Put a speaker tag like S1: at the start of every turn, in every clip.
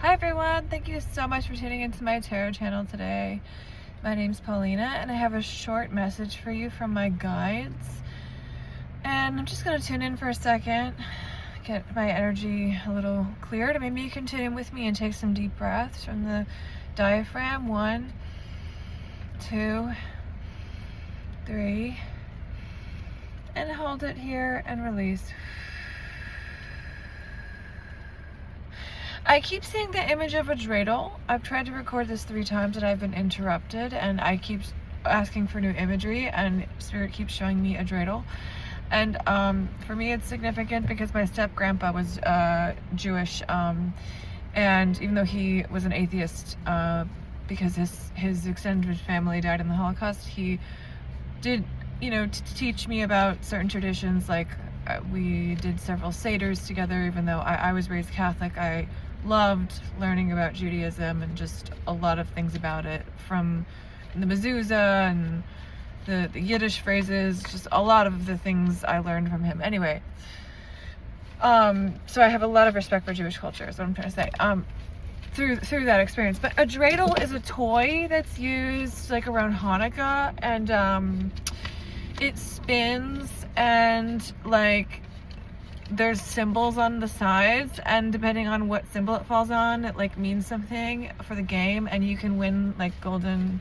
S1: Hi everyone, thank you so much for tuning into my tarot channel today. My name's Paulina and I have a short message for you from my guides. And I'm just going to tune in for a second, get my energy a little cleared, and maybe you can tune in with me and take some deep breaths from the diaphragm. 1, 2, 3, and hold it here and release. I keep seeing the image of a dreidel. I've tried to record this 3 times and I've been interrupted, and I keep asking for new imagery and Spirit keeps showing me a dreidel. And for me it's significant because my step-grandpa was Jewish, and even though he was an atheist because his extended family died in the Holocaust, he did, teach me about certain traditions. Like we did several seders together. Even though I was raised Catholic, I loved learning about Judaism and just a lot of things about it, from the mezuzah and the Yiddish phrases, just a lot of the things I learned from him. Anyway, so I have a lot of respect for Jewish culture, is what I'm trying to say, through that experience. But a dreidel is a toy that's used like around Hanukkah, and it spins, and like there's symbols on the sides, and depending on what symbol it falls on, it like means something for the game, and you can win like golden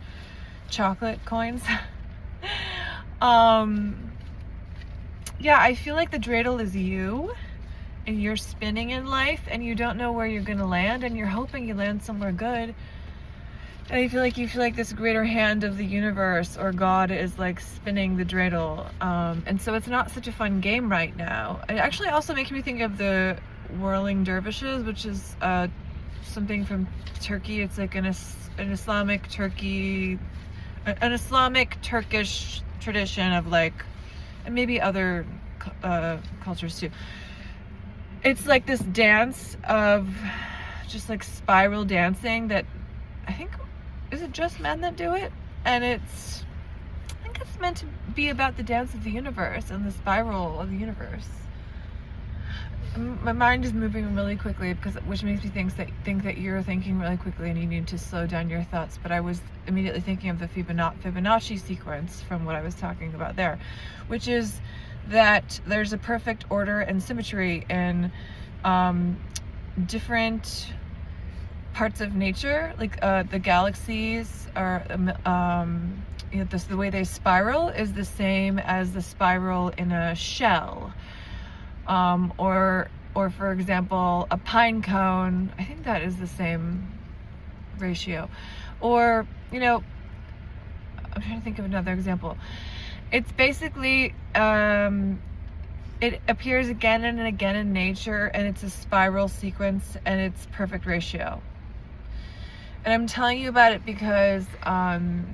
S1: chocolate coins. Yeah, I feel like the dreidel is you, and you're spinning in life and you don't know where you're gonna land, and you're hoping you land somewhere good. And I feel like this greater hand of the universe or God is like spinning the dreidel. And so it's not such a fun game right now. It actually also makes me think of the whirling dervishes, which is something from Turkey. It's like an Islamic Turkish tradition of like, and maybe other cultures too. It's like this dance of just like spiral dancing that I think, is it just men that do it? And I think it's meant to be about the dance of the universe and the spiral of the universe. My mind is moving really quickly, which makes me think that you're thinking really quickly and you need to slow down your thoughts. But I was immediately thinking of the Fibonacci sequence from what I was talking about there, which is that there's a perfect order and symmetry in different parts of nature, like the galaxies are, the way they spiral is the same as the spiral in a shell, or for example, a pine cone. I think that is the same ratio. Or I'm trying to think of another example. It's basically it appears again and again in nature, and it's a spiral sequence, and it's perfect ratio. And I'm telling you about it because I'm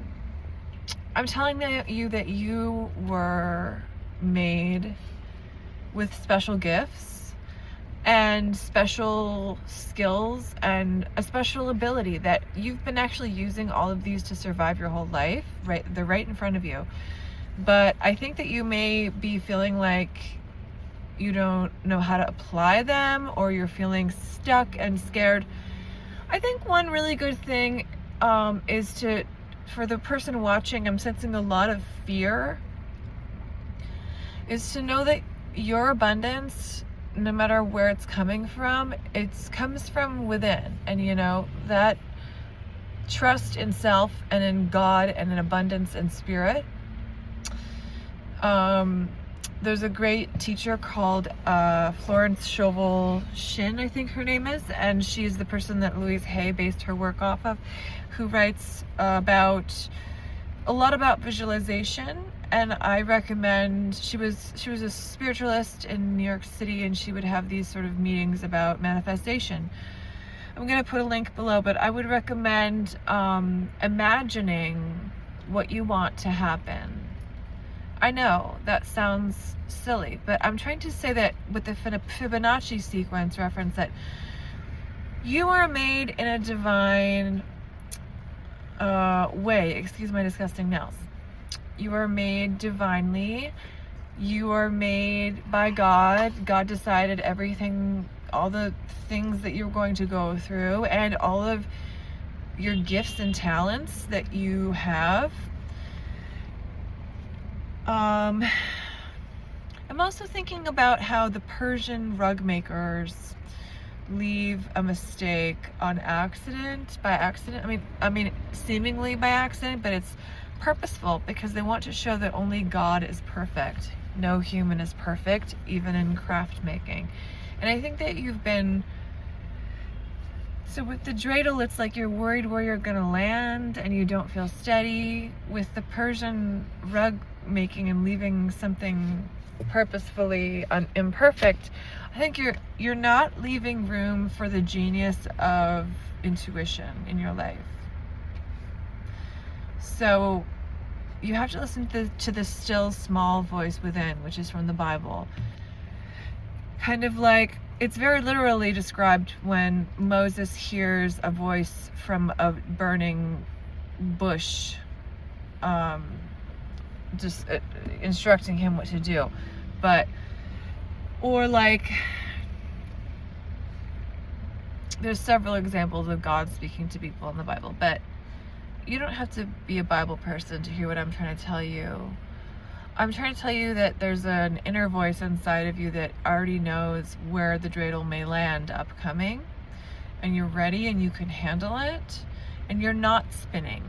S1: telling you that you were made with special gifts and special skills and a special ability, that you've been actually using all of these to survive your whole life. Right, they're right in front of you. But I think that you may be feeling like you don't know how to apply them, or you're feeling stuck and scared. I think one really good thing is for the person watching, I'm sensing a lot of fear, is to know that your abundance, no matter where it's coming from, it comes from within. And that trust in self and in God and in abundance and spirit. There's a great teacher called Florence Scovel Shinn, I think her name is, and she's the person that Louise Hay based her work off of, who writes a lot about visualization. And I recommend, she was a spiritualist in New York City, and she would have these sort of meetings about manifestation. I'm going to put a link below, but I would recommend imagining what you want to happen. I know that sounds silly, but I'm trying to say that with the Fibonacci sequence reference, that you are made in a divine way. Excuse my disgusting nails. You are made divinely. You are made by God. God decided everything all the things that you're going to go through and all of your gifts and talents that you have. I'm also thinking about how the Persian rug makers leave a mistake on accident, by accident. I mean, seemingly by accident, but it's purposeful because they want to show that only God is perfect. No human is perfect, even in craft making. And I think that you've been, so with the dreidel, it's like you're worried where you're gonna land and you don't feel steady. With the Persian rug making and leaving something purposefully imperfect, I think you're not leaving room for the genius of intuition in your life. So you have to listen to the still small voice within, which is from the Bible. Kind of like, it's very literally described when Moses hears a voice from a burning bush, just instructing him what to do. Or like, there's several examples of God speaking to people in the Bible, but you don't have to be a Bible person to hear what I'm trying to tell you. I'm trying to tell you that there's an inner voice inside of you that already knows where the dreidel may land upcoming, and you're ready and you can handle it, and you're not spinning.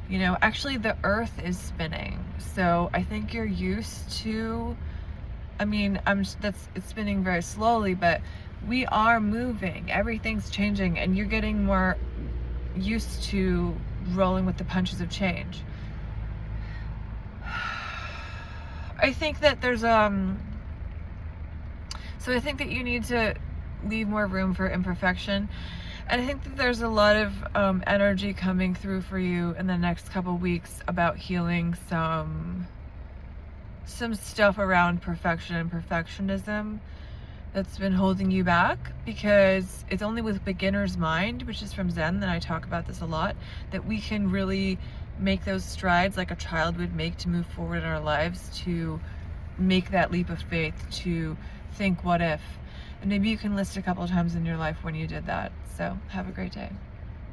S1: You know, actually the earth is spinning. So I think you're used to, it's spinning very slowly, but we are moving. Everything's changing, and you're getting more used to rolling with the punches of change. I think that there's so I think that you need to leave more room for imperfection, and I think that there's a lot of energy coming through for you in the next couple weeks about healing some stuff around perfection and perfectionism that's been holding you back, because it's only with beginner's mind, which is from Zen, that I talk about this a lot, that we can really make those strides like a child would make to move forward in our lives, to make that leap of faith, to think what if. And maybe you can list a couple of times in your life when you did that. So have a great day.